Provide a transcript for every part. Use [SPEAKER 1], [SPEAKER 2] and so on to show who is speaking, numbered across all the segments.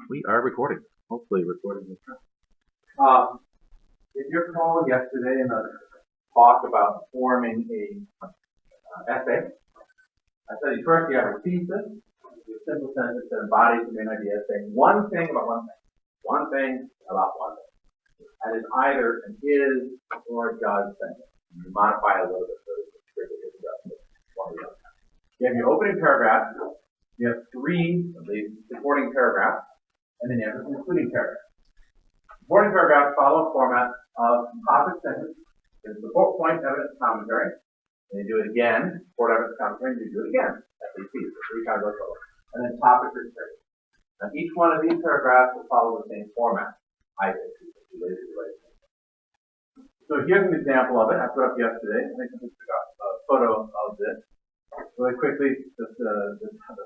[SPEAKER 1] We are recording. Hopefully recording this time. If you recall yesterday in the talk about forming a essay, I said first you have a thesis, a simple sentence that embodies the main idea, saying one thing about one thing. One thing about one thing. And it's either an is or a does sentence. You modify it a little bit so it's strictly is does. You have your opening paragraph, you have three of the supporting paragraphs, and then you have a concluding paragraph. Supporting paragraphs follow a format of topic sentence. There's support point, evidence, commentary. And you do it again, support, evidence, commentary, and you do it again. That's so 3 times over. And then topic research. Now each one of these paragraphs will follow the same format. So here's an example of it. I put up yesterday. I think I just got a photo of this. Really quickly, the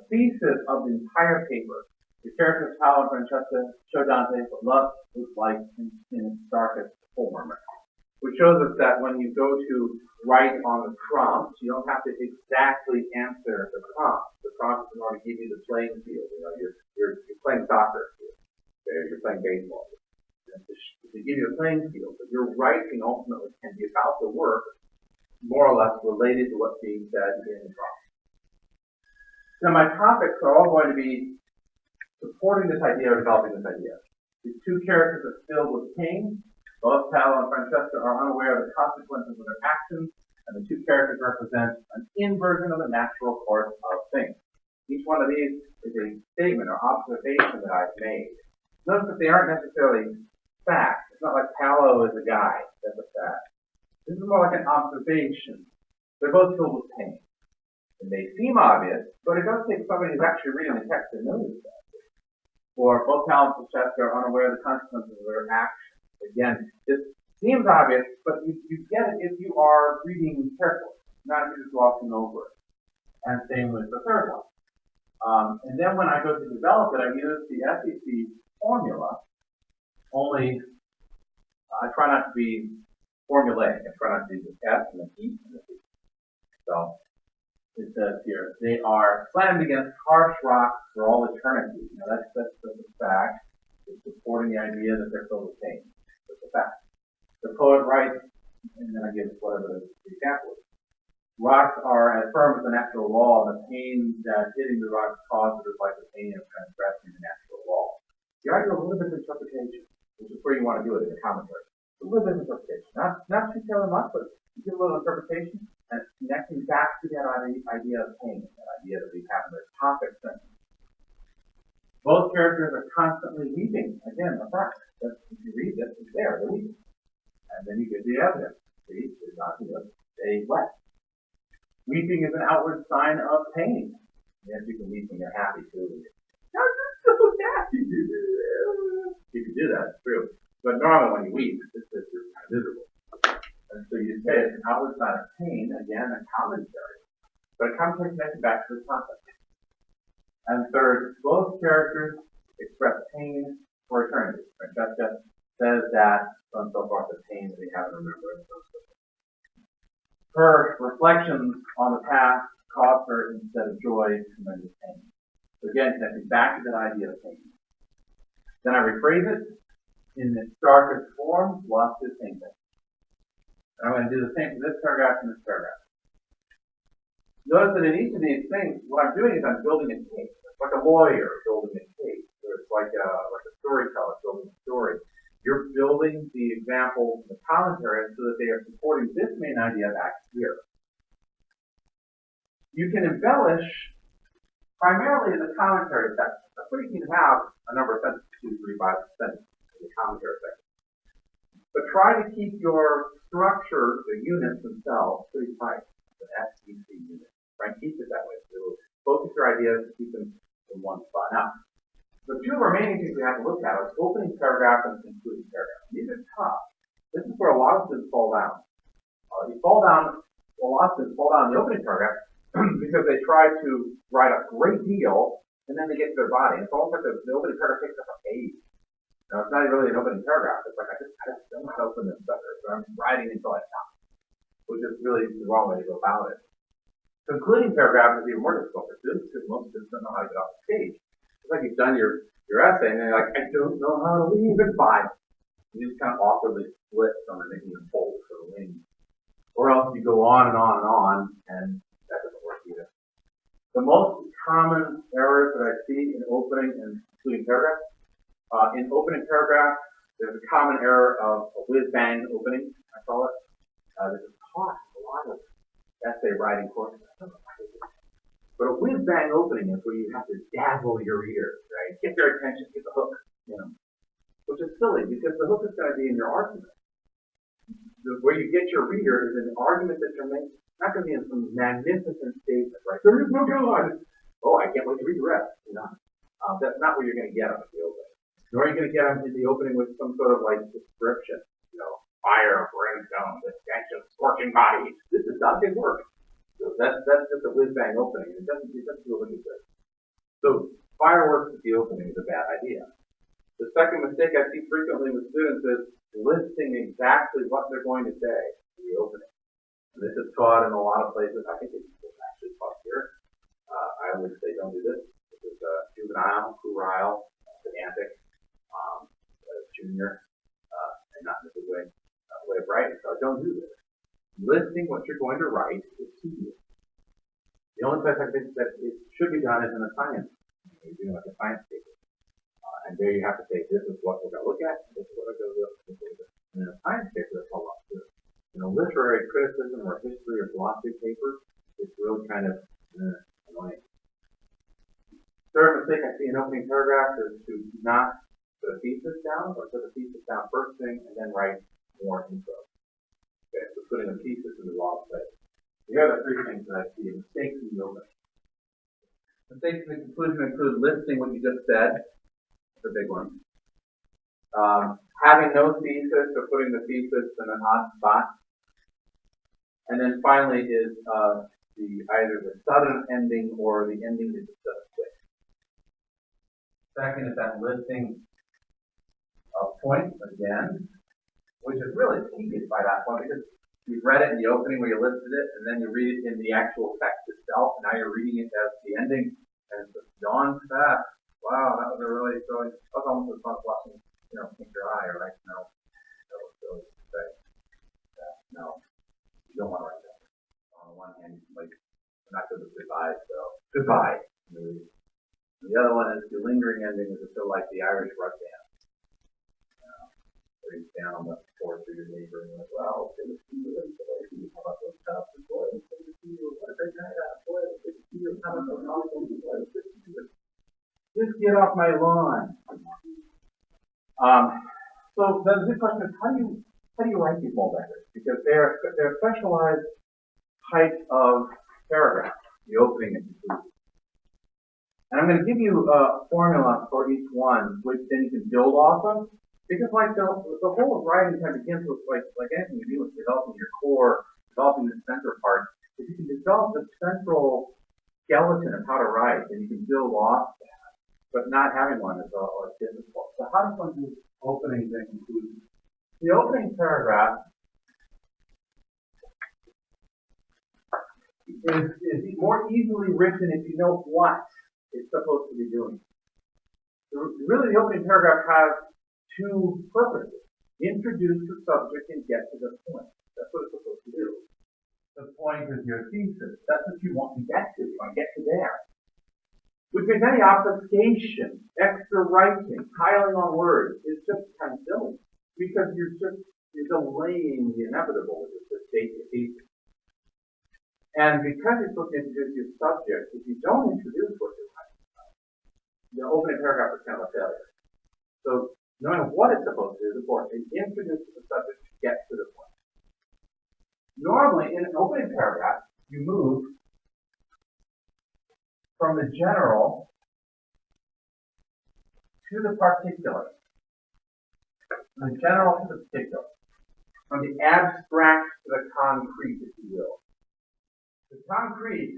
[SPEAKER 1] thesis of the entire paper. The characters Paolo Francesca show Dante what love looks like in its darkest form, which shows us that when you go to write on the prompt, you don't have to exactly answer the prompt. The prompt is in order to give you the playing field. You know, you're playing soccer, you're playing baseball. To give you a playing field, but your writing ultimately can be about the work, more or less related to what's being said in the prompt. Now my topics are all going to be supporting this idea or developing this idea. These two characters are filled with pain. Both Paolo and Francesca are unaware of the consequences of their actions, and the two characters represent an inversion of the natural course of things. Each one of these is a statement or observation that I've made. Notice that they aren't necessarily facts. It's not like Paolo is a guy. That's a fact. This is more like an observation. They're both filled with pain. It may seem obvious, but it does take somebody who's actually reading the text to notice that. Or both Paolo and Francesca are unaware of the consequences of their actions. Again, this seems obvious, but you get it if you are reading carefully, not if you're just walking over it. And same with the third one. And then when I go to develop it, I use the SEC formula, only I try not to be formulaic. I try not to do the S and the E and the C. So it says here, they are slammed against harsh rocks for all eternity. Now that's the fact. It's supporting the idea that they're filled with pain. That's a fact. The poet writes, and then I give whatever the example is. Rocks are as firm as the natural law, and the pain that hitting the rocks causes is like the pain of transgressing the natural law. You argue a little bit of interpretation, which is where you want to do it in the commentary. A little bit of interpretation. Not too terribly much, but you get a little interpretation. And it's connecting back to that idea of pain, that idea that we have in the topic sentence. Both characters are constantly weeping. Again, the fact that if you read this, it's there, they're weeping. And then you get the evidence. See, it's not good. They wept. Weeping is an outward sign of pain. Yes, you can weep when you're happy too. I'm so happy. You can do that, it's true. But normally when you weep, it's just you're kind of miserable. And so you say it's an outward sign of pain, again, a commentary. But a commentary connected back to the topic. And third, both characters express pain for eternity. Francesca says that, so on and so forth, the pain that we have in remembrance. Her reflections on the past cause her, instead of joy, tremendous pain. So again, connecting back to that idea of pain. Then I rephrase it in its darkest form, lost the same thing. I'm going to do the same for this paragraph and this paragraph. Notice that in each of these things, what I'm doing is I'm building a case. It's like a lawyer building a case, or it's like a storyteller building a story. You're building the examples and the commentary so that they are supporting this main idea back here. You can embellish primarily in the commentary section. That's where you can have a number of sentences, 2, 3, 5 sentences in the commentary section. But try to keep your structure, the units themselves, pretty tight. The SEC unit. Try and keep it that way. So focus your ideas and keep them in one spot. Now, the two remaining things we have to look at are opening paragraph and concluding paragraph. These are tough. This is where a lot of students fall down. A lot of students fall down in the opening paragraph because they try to write a great deal and then they get to their body. It's almost like the opening paragraph takes up a page. Now, it's not really an opening paragraph. It's like, I just don't want to open this sucker. So I'm writing until I stop, which is really the wrong way to go about it. Concluding paragraph is even more difficult for students because most students don't know how to get off the page. It's like you've done your your essay, and you're like, I don't know how to leave at 5. You just kind of awkwardly split from it, making a fold for the wing. Or else you go on and on and on, and that doesn't work either. The most common errors that I see in opening and concluding paragraphs, in opening paragraphs, there's a common error of a whiz-bang opening, I call it. This is taught a lot of essay writing courses. But a whiz-bang opening is where you have to dazzle your reader, right? Get their attention, get the hook, which is silly because the hook is going to be in your argument. Where you get your reader is in the argument that you're making. It's not going to be in some magnificent statement, right? There is no God. Oh, I can't wait to read the rest. That's not where you're going to get them in the opening. Nor are you going to get them in the opening with some sort of like description, fire, brimstone, the stench of scorching bodies. This is not good work. So that's just a whiz-bang opening. It doesn't do any good. So fireworks at the opening is a bad idea. The second mistake I see frequently with students is listing exactly what they're going to say in the opening. And this is taught in a lot of places. I think it's actually taught here. I always say don't do this. This is juvenile, puerile, pedantic, junior, and not in a good way of writing. So don't do this. Listing what you're going to write is tedious. The only place I think that it should be done is in a science. You're doing like a science paper. And there you have to say, this is what we're going to look at, this is what we're going to do, And in a science paper, that's a lot too. In a literary criticism or history or philosophy paper, it's really kind of annoying. Third mistake I see in opening paragraphs is to not put a thesis down, or put the thesis down first thing and then write more intro. Okay, so putting a thesis in the wrong place. Here are the 3 things that I see. Mistakes in the opening. Mistakes in the conclusion include listing what you just said. That's a big one. Having no thesis or putting the thesis in an odd spot. And then finally is either the sudden ending or the ending that just doesn't quick. Second is that listing of points again, which is really tedious by that point because you've read it in the opening where you listed it, and then you read it in the actual text itself, and now you're reading it as the ending, and it's just gone fast. Wow, that was almost as fun as watching, pink your eye, right? No, that was really say. No, you don't want to write that. On the one hand, like, we're not good with goodbye, so goodbye. And the other one is the lingering ending is still like the Irish rug band. Where you stand on the porch of your neighbor and you're like, wow, it's good to see you. How about those cups? Boy, it's good to see you. What a great night out. Boy, it's good to see you. How about those awesome? Boy, it's good to see you. Just get off my lawn. So the big question is, how do you write these multi-letters? Because they're specialized types of paragraphs, the opening and conclusion. And I'm going to give you a formula for each one, which then you can build off of. Because like the whole of writing kind of begins with like anything you do with developing your core, developing the center part. If you can develop the central skeleton of how to write, then you can build off that. But not having one is difficult. So how does one do openings and conclusions? The opening paragraph is more easily written if you know what it's supposed to be doing. Really, the opening paragraph has 2 purposes. Introduce the subject and get to the point. That's what it's supposed to do. The point is your thesis. That's what you want to get to. You want to get to there. Which means any obfuscation, extra writing, piling on words is just kind of silly. Because you're delaying the inevitable, which is to state your thesis. And because you're supposed to introduce your subject, if you don't introduce what you're writing about, the opening paragraph is kind of a failure. So knowing what it's supposed to do is important. It introduces the subject to get to the point. Normally, in an opening paragraph, you move from the general to the particular. From the general to the particular. From the abstract to the concrete, if you will. The concrete,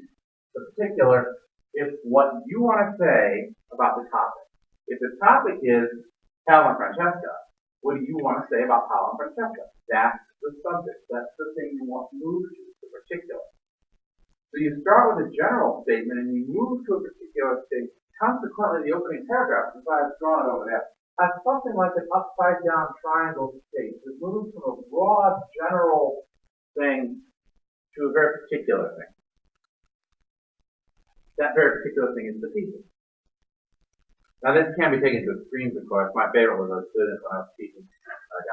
[SPEAKER 1] the particular, is what you want to say about the topic. If the topic is Paolo Francesca, what do you want to say about Paolo Francesca? That's the subject. That's the thing you want to move to, the particular. So you start with a general statement and you move to a particular statement. Consequently, the opening paragraph, as I have drawn it over there, has something like an upside-down triangle shape. It moves from a broad, general thing to a very particular thing. That very particular thing is the thesis. Now, this can be taken to extremes, of course. My favorite was a student when I was teaching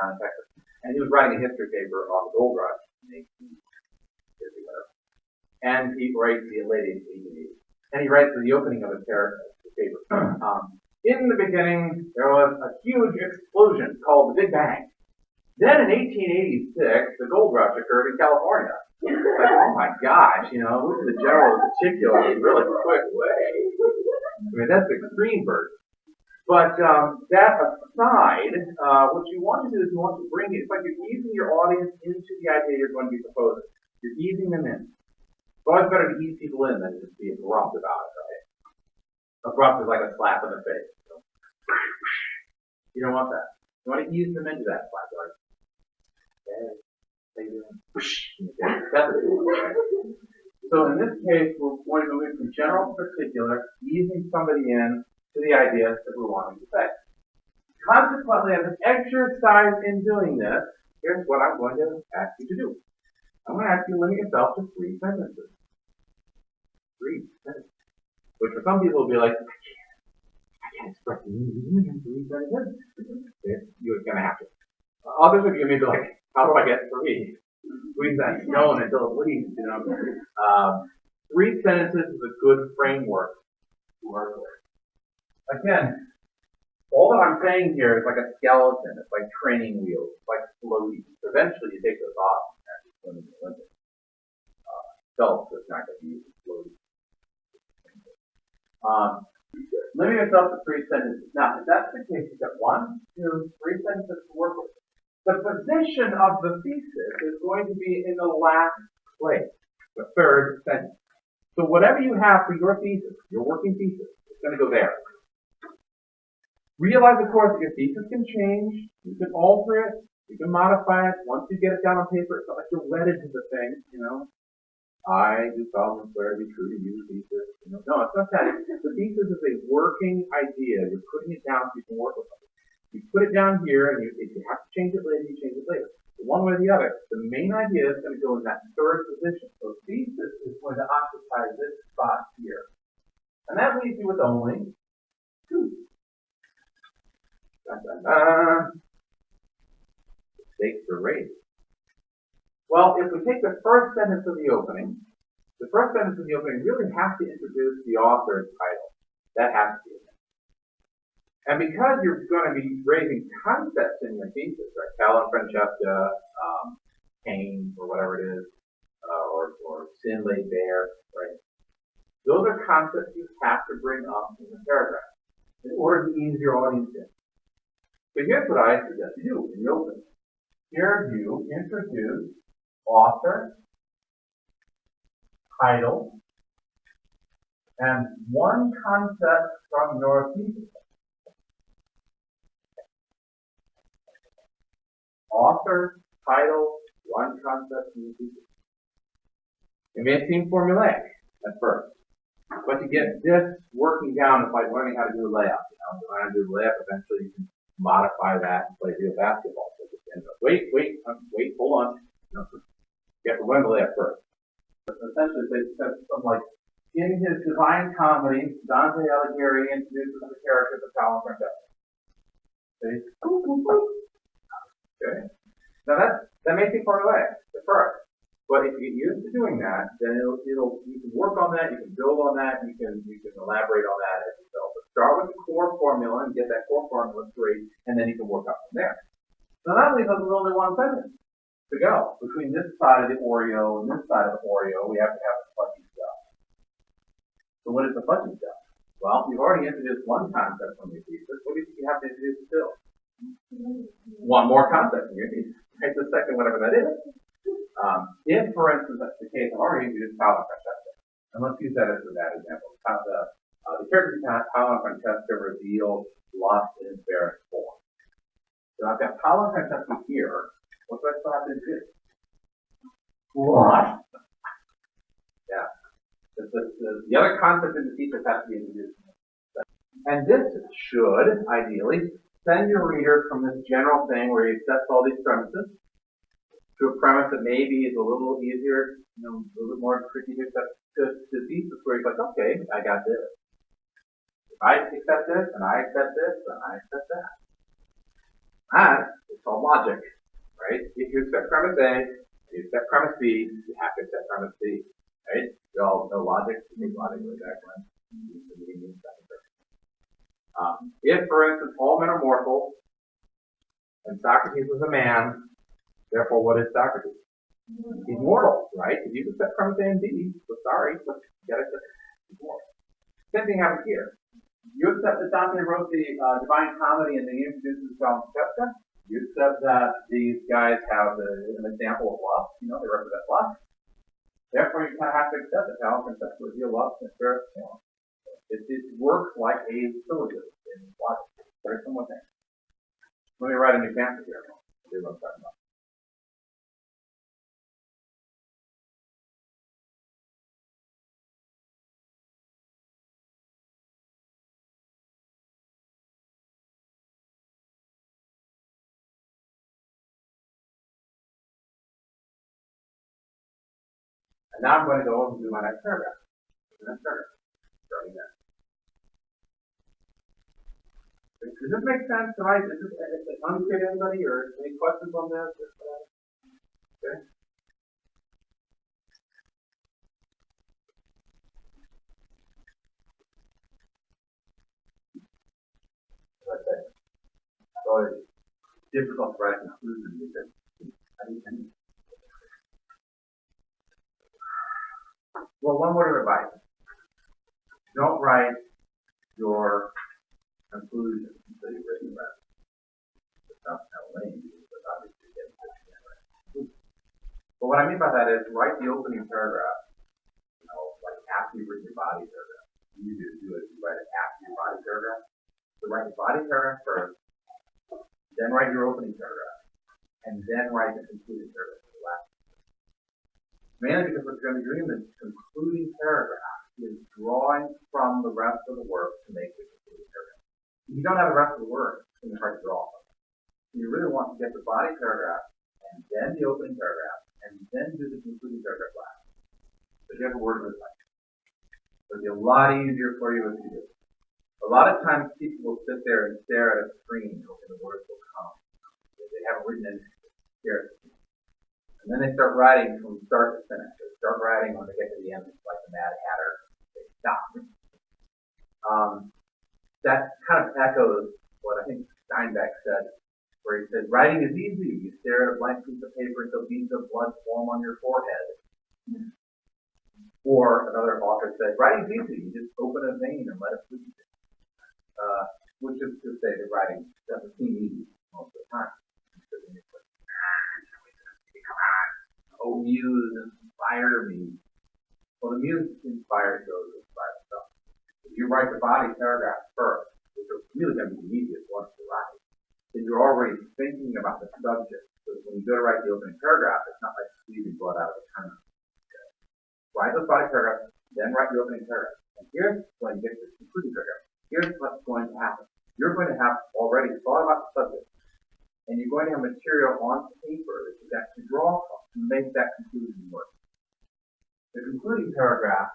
[SPEAKER 1] down in Texas, and he was writing a history paper on the gold rush in 1850, whatever. And he writes the late 1880s, and he writes the opening of his paper. In the beginning, there was a huge explosion called the Big Bang. Then in 1886, the gold rush occurred in California. Like, oh my gosh, moving the general in particular in a really quick way. I mean, that's extreme version. But that aside, what you want to do is you want to bring it. It's like you're easing your audience into the idea you're going to be proposing. You're easing them in. It's always better to ease people in than just be abrupt about it, right? Abrupt is like a slap in the face. You don't want that. You want to ease them into that slap. Like, hey, how you doing? That's what you want, right? So in this case, we're going to move from general to particular, easing somebody in to the ideas that we're wanting to say. Consequently, as an exercise in doing this, here's what I'm going to ask you to do. I'm going to ask you to limit yourself to 3 sentences. 3 sentences. Which for some people will be like, I can't express the meaning in 3 sentences. You're going to have to. Others of you may be like, how do I get 3? Squeeze that stone until it bleeds, 3 sentences is a good framework to work with. Again, all that I'm saying here is like a skeleton. It's like training wheels. It's like floaties. Eventually, you take those off and actually swim in the Olympics. Felt is not going to use floaties. Limit yourself to 3 sentences. Now, if that's the case, you've got 1, 2, 3 sentences to work with. The position of the thesis is going to be in the last place, the 3rd sentence. So whatever you have for your thesis, your working thesis, it's going to go there. Realize, of course, that your thesis can change. You can alter it. You can modify it. Once you get it down on paper, it's not like you're wedded to the thing, I do solemnly swear to be true to you, thesis. No, it's not that. The thesis is a working idea. You're putting it down so you can work with it. You put it down here, and if you have to change it later, you change it later. But one way or the other, the main idea is going to go in that 3rd position. So thesis is going to occupy this spot here. And that leaves you with only 2. Stakes are raised. Well, if we take the first sentence of the opening really has to introduce the author's title. That has to be in there. And because you're going to be raising concepts in your thesis, right? Paolo Francesca, pain, or whatever it is, or sin laid bare, right? Those are concepts you have to bring up in the paragraph in order to ease your audience in. So here's what I suggest you do in the opening. Here you introduce author, title, and 1 concept from your thesis. Author, title, 1 concept from your thesis. It may seem formulaic at first, but to get this working down is like learning how to do a layup. You learn how to do a layup, eventually you can modify that and play real basketball. So just end up, wait, hold on. You have to learn the layup first. But essentially, they said something like, in his Divine Comedy, Dante Alighieri introduces the character of Paolo Francesca. Okay? Now that may seem formulaic at first, but if you get used to doing that, then you can work on that, you can build on that, you can elaborate on that as you go. But start with the core formula and get that core formula straight, and then you can work up from there. Now that leaves us with only 1 sentence to go. Between this side of the Oreo and this side of the Oreo, we have to have the fudgy stuff. So what is the fudgy stuff? Well, you've already introduced 1 concept from your thesis. What do you think you have to introduce still? 1 more concept in your thesis. Right, the second, whatever that is. If, for instance, that's the case, I've already introduced Paolo Francesca. And let's use that as that example. The character Paolo Francesca reveals lust in its barest form. So I've got Paolo Francesca here. What do I still have to introduce? Lust. Yeah. The other concept in the thesis has to be introduced. So And this should, ideally, send your reader from this general thing where he sets all these premises to a premise that maybe is a little easier, a little bit more tricky to accept, to thesis where he's like, okay, I got this. If I accept this, and I accept this, and I accept that. And it's called logic, right? If you accept premise A, you accept premise B, you have to accept premise B, right? You all know logic, you think logic really excellent. If, for instance, all men are mortal, and Socrates was a man, therefore what is Socrates? He's mortal, right? If you accept premise A and B, so sorry, but you gotta accept he's mortal. Same thing happens here. You accept that Dante wrote the Divine Comedy and then he introduces Paolo Francesca. You accept that these guys have an example of lust, they represent lust. Therefore, you kind of have to accept that Paolo Francesca would be a lust and spirit. It works like a syllogism in logic. Very similar thing. Let me write an example here. I'll see what I'm talking about. And now I'm going to go over and do my next paragraph. Starting there. Does this make sense? Is this unclear to anybody or any questions on this? Okay. It's always difficult to write a conclusion because well, one word of advice. Don't write your conclusion until you've written the rest. It sounds kind of lame because obviously you get it. But what I mean by that is write the opening paragraph, like after you've written your body paragraph. You usually do it, you write it after your body paragraph. So write the body paragraph first, then write your opening paragraph, and then write the concluding paragraph for the last. Mainly because what you're going to be doing in the concluding paragraph is drawing from the rest of the work to make the concluding paragraph. If you don't have the rest of the work, it's going to be hard to draw from. So you really want to get the body paragraph, and then the opening paragraph, and then do the concluding paragraph last. So you have a word of advice. It'll be a lot easier for you if you do. A lot of times people will sit there and stare at a screen hoping the words will come. If they haven't written anything, stare at the screen. And then they start writing from start to finish. They start writing when they get to the end, it's like the Mad Hatter. They stop. That kind of echoes what I think Steinbeck said, where he said, writing is easy. You stare at a blank piece of paper until beads of blood form on your forehead. Or another author said, writing is easy. You just open a vein and let it bleed. Which is to say that writing doesn't seem easy most of the time. Oh, muse, inspire me. Well, the muse inspires those who inspire themselves. If you write the body paragraph first, which is really going to be the easiest one to write, then you're already thinking about the subject. So when you go to write the opening paragraph, it's not like squeezing blood out of a turnip. Okay. Write those body paragraphs, then write the opening paragraph. And here's when you get to the concluding paragraph. Here's what's going to happen. You're going to have already thought about the subject, and you're going to have material on paper that you can actually draw from to make that conclusion work. The concluding paragraph,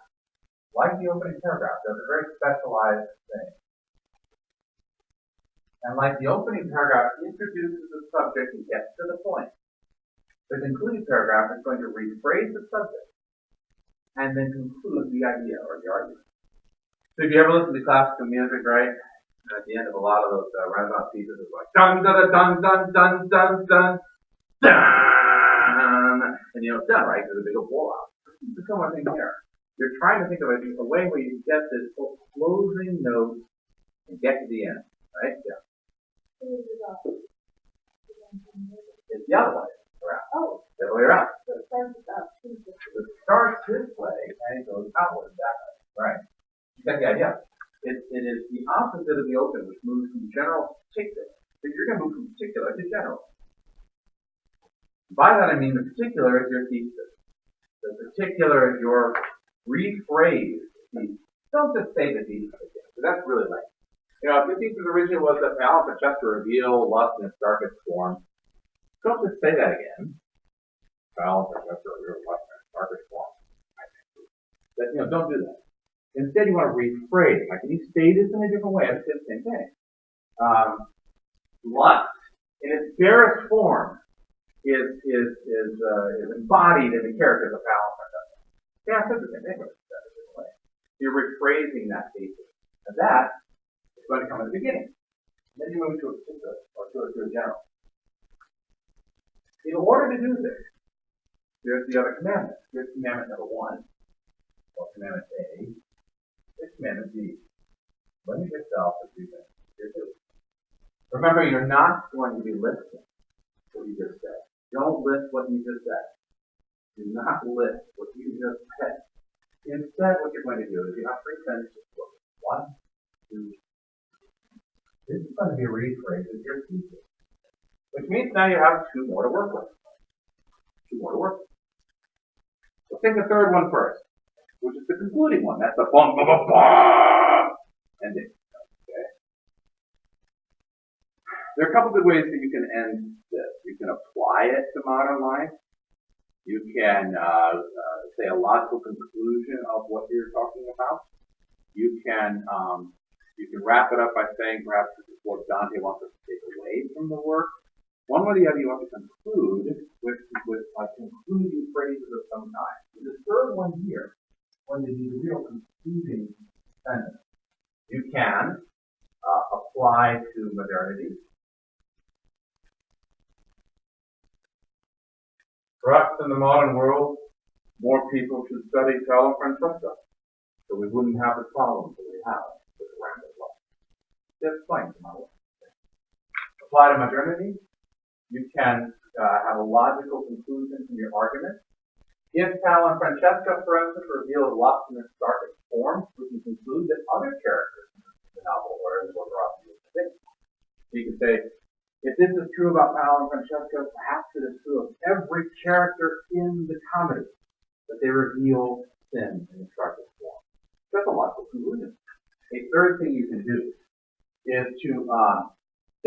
[SPEAKER 1] like the opening paragraph, does a very specialized thing. And like the opening paragraph introduces the subject and gets to the point, the concluding paragraph is going to rephrase the subject and then conclude the idea or the argument. So if you ever listen to classical music, right? At the end of a lot of those Renaissance pieces, it's like dun dun dun dun dun dun dun dun, and it's done, right? There's a big blowout. It's a similar thing here. You're trying to think of a way where you get this closing note and get to the end, right? Yeah. It's the other way around. Oh. The other way around. So it starts this way and it goes outward that way. Right. You got the idea. It is the opposite of the open, which moves from general to particular. So you're going to move from particular to general. By that I mean the particular is your thesis. The particular is your rephrased thesis. Don't just say the thesis again, because that's really lame.
[SPEAKER 2] If your thesis originally was that Paolo Francesca revealed lust in its darkest form, don't just say that again. Paolo Francesca revealed lust in its darkest form. Don't do that. Instead, you want to rephrase. Like, can you say this in a different way? I'd say the same thing. Lust, in its barest form, is embodied in the characters of Paolo Francesca. Yeah, I said the same thing, but it's said a different way. You're rephrasing that thesis. And that is going to come at the beginning. Then you move to a general. In order to do this, here's the other commandment. Here's commandment number 1, or commandment A. Here's commandment B. Limit yourself to 2 things. Here too. Remember, you're not going to be listing what you just said. Don't list what you just said. Do not list what you just said. Instead, what you're going to do is you have 3 sentences. 1, 2. This is going to be a rephrase of your thesis, which means now you have 2 more to work with. 2 more to work with. Let's take the third one first, which is the concluding one. That's the bum, bum, bum, bum ending. Okay. There are a couple good ways that you can end this. You can apply it to modern life. You can say a logical conclusion of what you're talking about. You can wrap it up by saying perhaps this is what Dante wants us to take away from the work. One way or the other, you want to conclude with concluding phrases of some kind. The third one here, when you need a real concluding sentence, you can apply to modernity. Perhaps in the modern world, more people should study Paolo Francesca, so we wouldn't have the problems that we have with rampant lust. Just explain to my work. Apply to modernity. You can have a logical conclusion from your argument. If Paolo Francesca, for instance, reveals lust in its darkest form, we can conclude that other characters in the novel are as what are obvious to think. You can say, if this is true about Paolo Francesca, perhaps it is true of every character in the comedy, that they reveal sin in its darkest form. That's a logical conclusion. A third thing you can do is to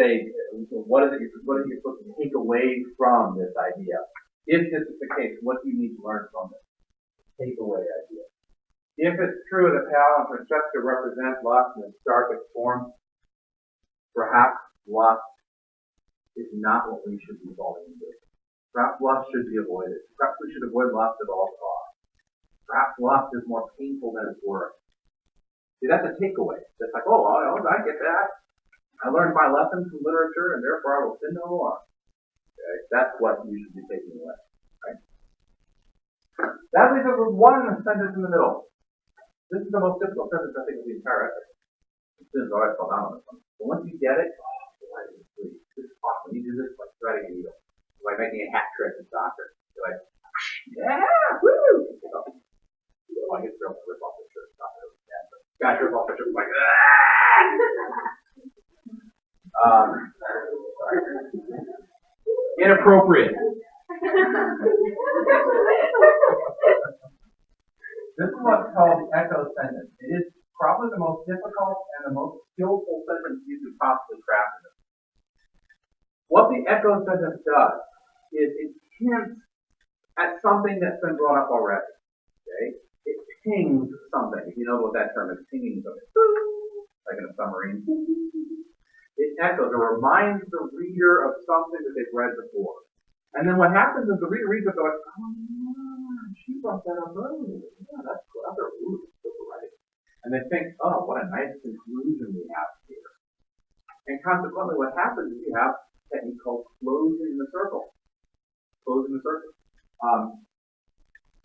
[SPEAKER 2] say, what are you supposed to take away from this idea? If this is the case, what do you need to learn from this? Takeaway idea. If it's true that Paolo Francesca represent lust in its darkest form, perhaps lust is not what we should be falling into. Perhaps lust should be avoided. Perhaps we should avoid lust at all costs. Perhaps lust is more painful than it's worth. See, that's a takeaway. It's like, oh, I get that. I learned my lesson from literature, and therefore I will sin no more. Okay? That's what you should be taking away. Right? That leaves us with one sentence in the middle. This is the most difficult sentence, I think, of the entire essay. As soon as I fall down on this one. But once you get it, this is awesome. You do this like threading a needle. It's like making a hat trick in soccer. You're like, yeah, woo! I get to rip off the shirt. Not really bad, but guys rip off the shirt like, inappropriate. This is what's called the echo sentence. It is probably the most difficult and the most skillful sentence you could possibly craft. What the echo sentence does is it hints at something that's been brought up already. Okay? It pings something. If you know what that term is, pinging something. Like in a submarine. It echoes or reminds the reader of something that they've read before. And then what happens is the reader reads it, they're like, oh, yeah, she brought that up earlier. Yeah, that's clever. Ooh, that's right. And they think, oh, what a nice conclusion we have here. And consequently, what happens is you have a technique called closing the circle. Closing the circle.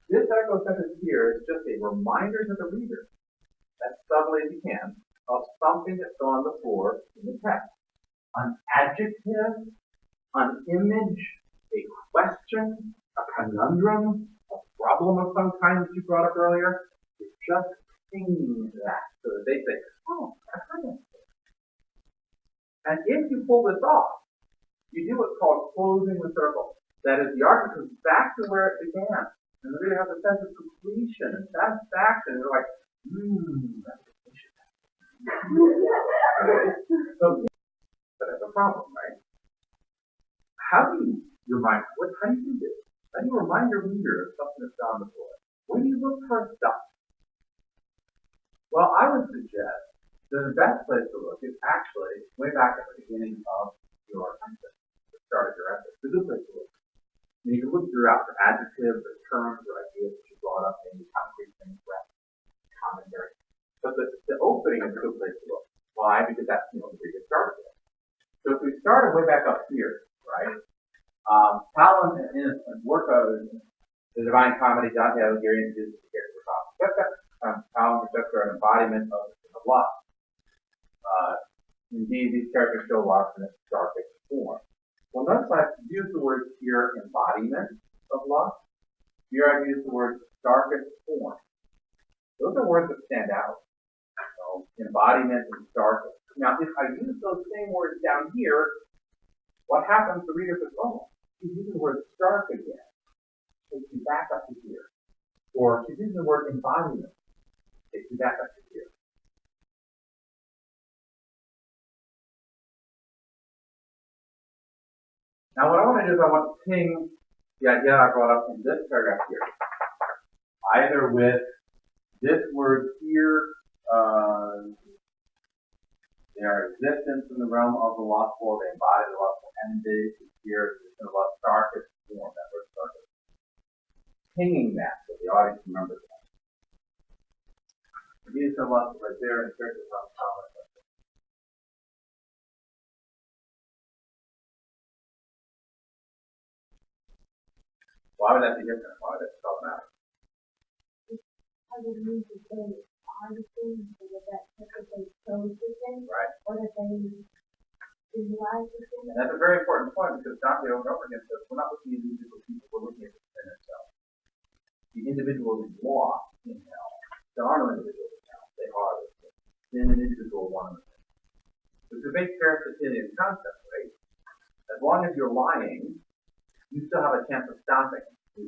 [SPEAKER 2] This echo sentence here is just a reminder to the reader, as subtly as you can, of something that's gone before in the text. An adjective, an image, a question, a conundrum, a problem of some kind that you brought up earlier. It's just pinging that so that they say, oh, I've heard that. And if you pull this off, you do what's called closing the circle. That is, the argument comes back to where it began. And the reader has a sense of completion and satisfaction. And they're like, that's completion.
[SPEAKER 1] So, but that's a problem, right? How do you how do you do this? How do you remind your reader of something that's gone before? Where do you look for stuff? Well, I would suggest that the best place to look is actually way back at the beginning of your essay, the start of your essay. It's a good place to look. And you can look throughout for adjectives or terms or ideas that you brought up in concrete things, commentary. But the opening is a good place to look. Why? Because that's where you get started with. So if we started way back up here, right? Paolo and work of the Divine Comedy, Dante Alighieri introduces the character of Paolo Francesca. Paolo Francesca are an embodiment of love. Indeed, these characters show love in its darkest form. Well, notice I've used the word here embodiment of love. Here I've used the word darkest form. Those are words that stand out. So, embodiment and darkest. Now, if I use those same words down here, what happens to readers at home? She's using the word stark again. Takes you back up to here. Or she's using the word embodiment. Takes you back up to here. Now what I want to do is I want to ping the idea I brought up in this paragraph here. Either with this word here, their existence in the realm of the lustful, they embody the lustful energy, here, it's in the darkest form, that word darkest. Pinging that so the audience remembers that. The views of lustful right there, and characters on power. Why would that be different? Why would that spell matter?
[SPEAKER 3] I would need to say are the things that they chose the thing,
[SPEAKER 1] right?
[SPEAKER 3] Or that they visualize the thing.
[SPEAKER 1] And that's a very important point because Dante over and over again says we're not looking at individual people, we're looking at the sin itself. The individual is lost in hell. There are no individuals in hell. They are the sin. Sin and individual one and the same. It's a big Aristotelian concept, right? As long as you're lying, you still have a chance of stopping to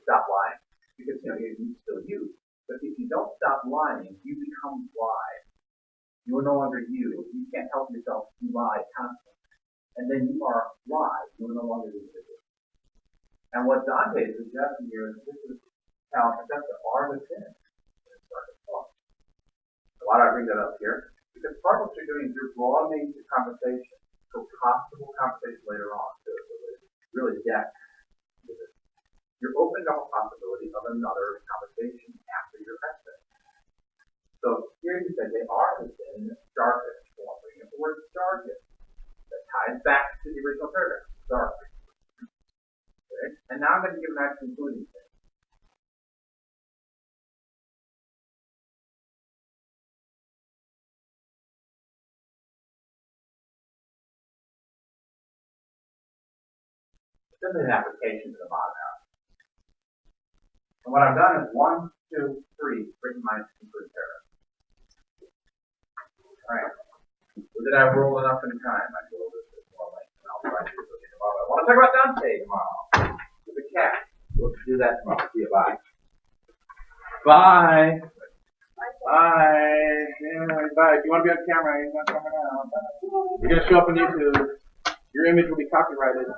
[SPEAKER 1] stop lying. Because, you still you. But if you don't stop lying, you become lied. You are no longer you. You can't help yourself. You lie constantly. And then you are lied. You are no longer the individual. And what Dante is suggesting here is this is how Francesca are the sin. Why do I bring that up here? Because part of what you're doing is you're broadening the conversation to possible conversation later on. To really depth. You're opening up a possibility of another conversation after your essay. So here you said they are the sin in the darkest form. Bringing up the word darkest. That ties back to the original paragraph. Dark. Okay? And now I'm going to give an nice concluding thing. This is an application to the modern era. And what I've done is 1, 2, 3, written my concluding paragraph. Alright. Did I roll enough in time? I rolled this more length, and I'll try to do it tomorrow. I want to talk about Dante tomorrow. With the cat. We'll do that tomorrow. See you. Bye. Bye. Bye. Yeah, bye. If you want to be on camera, you're not coming out. You're going to show up on YouTube. Your image will be copyrighted.